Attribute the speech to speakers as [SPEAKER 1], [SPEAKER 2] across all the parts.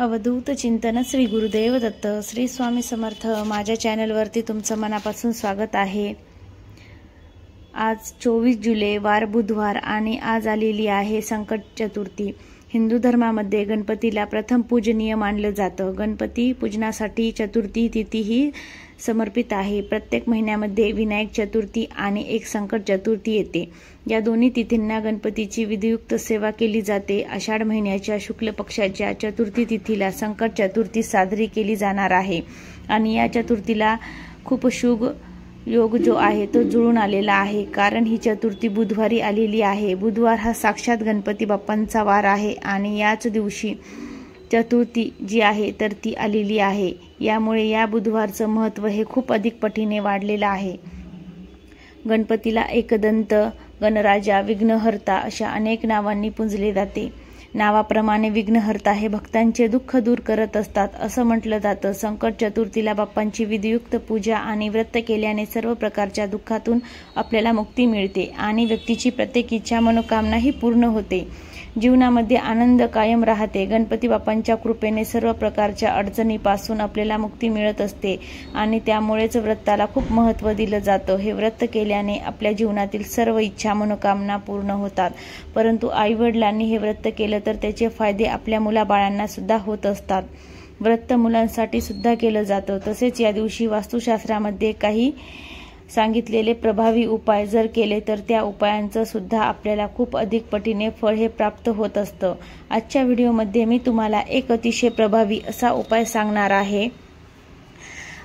[SPEAKER 1] अवधूत चिंतन श्री गुरुदेव दत्त श्री स्वामी समर्थ। माझ्या चॅनलवरती तुमचं मनापासून स्वागत आहे। आज 24 जुलै वार बुधवार आणि आज आलेली आहे संकट चतुर्थी। हिंदू धर्मामध्ये गणपतीला प्रथम पूजनीय मानलं जातं। गणपती पूजनासाठी चतुर्थी तिथी ही समर्पित आहे। प्रत्येक महिन्यामध्ये विनायक चतुर्थी आणि एक संकट चतुर्थी येते। या दोन्ही तिथींना गणपतीची विधियुक्त सेवा केली जाते। आषाढ महिन्याच्या शुक्ल पक्षाच्या चतुर्थी तिथीला संकट चतुर्थी साजरी केली जाणार आहे आणि या चतुर्थीला खूप शुभ योग जो आहे तो जुळून आलेला आहे, कारण ही चतुर्थी बुधवारी आलेली आहे। बुधवार हा साक्षात गणपती बाप्पांचा वार आहे आणि याच दिवशी चतुर्थी जी आहे तर ती आलेली आहे। यामुळे या बुधवारचं महत्त्व हे खूप अधिक पटीने वाढलेलं आहे। गणपतीला एकदंत, गणराजा, विघ्नहर्ता अशा अनेक नावांनी पूजले जाते। नावाप्रमाणे विघ्नहर्ता हे भक्तांचे दुःख दूर करत असतात असं म्हटलं जातं। संकट चतुर्थीला बाप्पांची विधियुक्त पूजा आणि व्रत केल्याने सर्व प्रकारच्या दुःखातून आपल्याला मुक्ती मिळते आणि व्यक्तीची प्रत्येक इच्छा मनोकामनाही पूर्ण होते। जीवनामध्ये आनंद कायम राहते। गणपती बाप्पांच्या कृपेने सर्व प्रकारच्या अडचणीपासून आपल्याला मुक्ती मिळत असते आणि त्यामुळेच व्रताला खूप महत्त्व दिलं जातं। हे व्रत केल्याने आपल्या जीवनातील सर्व इच्छा मनोकामना पूर्ण होतात। परंतु आईवडिलांनी हे व्रत केलं तर त्याचे फायदे आपल्या मुलाबाळांना सुद्धा होत असतात। व्रत मुलांसाठी सुद्धा केलं जातं। तसेच या दिवशी वास्तुशास्त्रामध्ये काही सांगितलेले प्रभावी उपाय जर केले तर त्या उपायांचं सुद्धा आपल्याला खूप अधिक पटीने फळ हे प्राप्त होत असतं। आजच्या व्हिडिओमध्ये मी तुम्हाला एक अतिशय प्रभावी असा उपाय सांगणार आहे।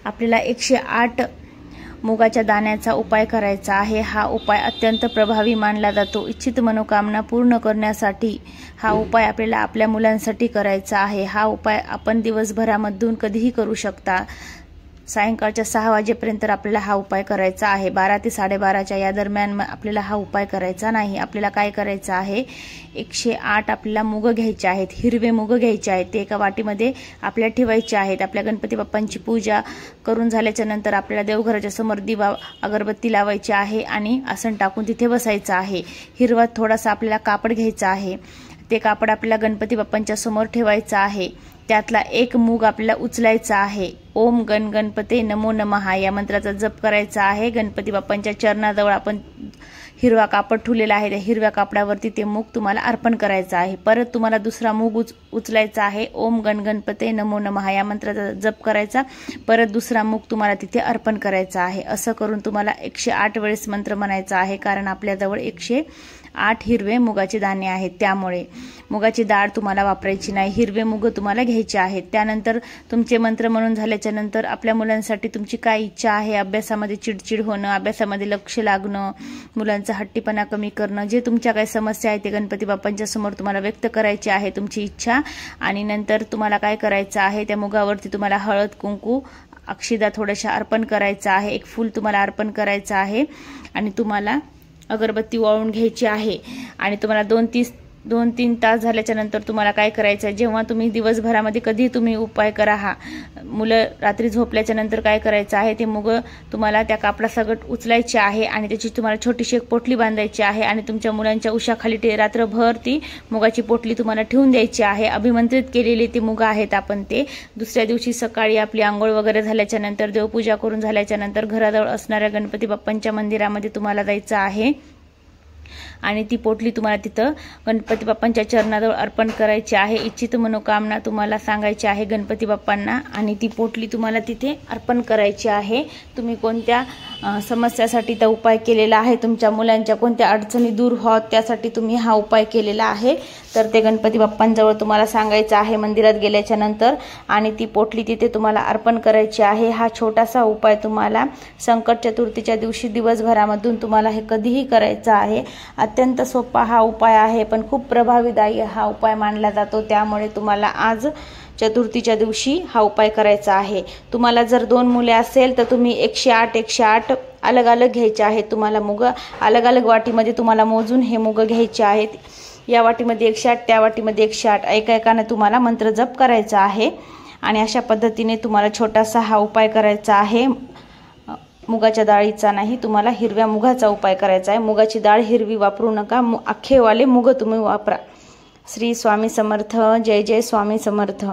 [SPEAKER 1] आपल्याला 108 मुगाच्या दाण्याचा उपाय करायचा आहे। हा उपाय अत्यंत प्रभावी मानला जातो। इच्छित मनोकामना पूर्ण करण्यासाठी हा उपाय आपल्याला आपल्या मुलांसाठी करायचा आहे। हा उपाय आपण दिवसभरामधून कधीही करू शकता। सायंकाळच्या 6 वाजेपर्यंत आपल्याला हा उपाय करायचा आहे। 12 ते 12:30च्या या दरम्यान आपल्याला हा उपाय करायचा नाही। आपल्याला काय करायचं आहे, 108 आपल्याला मुग घ्यायचे आहेत, हिरवे मुग घ्यायचे आहेत। ते एका वाटीमध्ये आपल्याला ठेवायचे आहेत। आपल्या गणपती बाप्पांची पूजा करून झाल्याच्या नंतर आपल्याला देवघराच्या समोर दिवा अगरबत्ती लावायची आहे आणि आसन टाकून तिथे बसायचं आहे। हिरवा थोडासा आपल्याला कापड घ्यायचा आहे। ते कापड आपल्याला गणपती बाप्पांच्या समोर ठेवायचं आहे। त्यातला एक मूग आपल्याला उचलायचा आहे। ओम गण गणपते नमो नमः या मंत्राचा जप करायचा आहे। गणपती बाप्पांच्या चरणाजवळ आपण हिरवा कापड ठेवलेला आहे, त्या हिरव्या कापडावरती ते मूग तुम्हाला अर्पण करायचं आहे। परत तुम्हाला दुसरा मूग उचलायचा आहे। ओम गण गणपते नमो नमः या मंत्राचा जप करायचा, परत दुसरा मूग तुम्हाला तिथे अर्पण करायचा आहे। असं करून तुम्हाला 108 वेळेस मंत्र म्हणायचा आहे, कारण आपल्याजवळ 108 हिरवे मुगाचे दाणे आहेत। त्यामुळे मुगाची डाळ तुम्हाला वापरायची नाही, हिरवे मुग तुम्हाला घ्यायचे आहेत। त्यानंतर तुमचे मंत्र म्हणून झाल्याच्या नंतर आपल्या मुलांसाठी तुमची काय इच्छा आहे, अभ्यासामध्ये चिडचिड होणं, अभ्यासामध्ये लक्ष लागणं, मुलांचा हट्टीपणा कमी करणं, जे तुमच्या काही समस्या आहेत ते गणपती बाप्पांच्या समोर तुम्हाला व्यक्त करायची आहे तुमची इच्छा। आणि नंतर तुम्हाला काय करायचं आहे, त्या मुगावरती तुम्हाला हळद, कुंकू, अक्षिदा थोड्याशा अर्पण करायचं आहे। एक फूल तुम्हाला अर्पण करायचं आहे आणि तुम्हाला अगरबत्ती वाळून घ्यायची आहे। आणि तुम्हाला 2-3 तास झाल्याच्या नंतर तुम्हाला काय करायचं आहे, जेव्हा तुम्ही दिवसभरामध्ये कधी तुम्ही उपाय करा, हा मुलं रात्री झोपल्याच्या नंतर काय करायचं आहे, ते मुग तुम्हाला त्या कापडासकट उचलायचे आहे आणि त्याची तुम्हाला छोटीशी एक पोटली बांधायची आहे आणि तुमच्या मुलांच्या उशाखाली रात्रभर ती मुगाची पोटली तुम्हाला ठेवून द्यायची आहे। अभिमंत्रित केलेले ते मुग आहेत आपण ते दुसऱ्या दिवशी सकाळी आपली आंघोळ वगैरे झाल्याच्या नंतर, देवपूजा करून झाल्याच्या नंतर घराजवळ असणाऱ्या गणपती बाप्पांच्या मंदिरामध्ये तुम्हाला जायचं आहे आणि ती पोटली तुम्हाला तिथं गणपती बाप्पांच्या चरणाजवळ अर्पण करायची आहे। इच्छित मनोकामना तुम्हाला सांगायची आहे गणपती बाप्पांना आणि ती पोटली तुम्हाला तिथे अर्पण करायची आहे। तुम्ही कोणत्या समस्यासाठी तो उपाय केलेला आहे, तुमच्या मुलांच्या कोणत्या अडचणी दूर व्हाव्यात त्यासाठी तुम्ही हा उपाय केलेला आहे, तर ते गणपती बाप्पांजवळ तुम्हाला सांगायचं आहे मंदिरात गेल्याच्या नंतर आणि ती पोटली तिथे तुम्हाला अर्पण करायची आहे। हा छोटासा उपाय तुम्हाला संकट चतुर्थीच्या दिवशी दिवसभरामधून तुम्हाला हे कधीही करायचा आहे। अत्यंत सोपा हा उपाय आहे, पण खूप प्रभावीदायी हा उपाय मानला जातो। त्यामुळे तुम्हाला आज चतुर्थीच्या दिवशी हा उपाय करायचा आहे। तुम्हाला जर 2 मुले असेल तर तुम्ही 108 अलग अलग घ्यायचे आहेत। तुम्हाला मुग अलग अलग वाटीमध्ये तुम्हाला मोजून हे मुग घ्यायचे आहेत। या वाटीमध्ये 108, त्या वाटीमध्ये 108, एकाने तुम्हाला मंत्र जप करायचा आहे आणि अशा पद्धतीने तुम्हाला छोटासा हा उपाय करायचा आहे। मुगाच्या डाळीचा नाही, तुम्हाला हिरव्या मुगाचा उपाय करायचा आहे। मुगाची डाळ हिरवी वापरू नका, अख्खेवाले मुग तुम्ही वापरा। श्री स्वामी समर्थ। जय जय स्वामी समर्थ।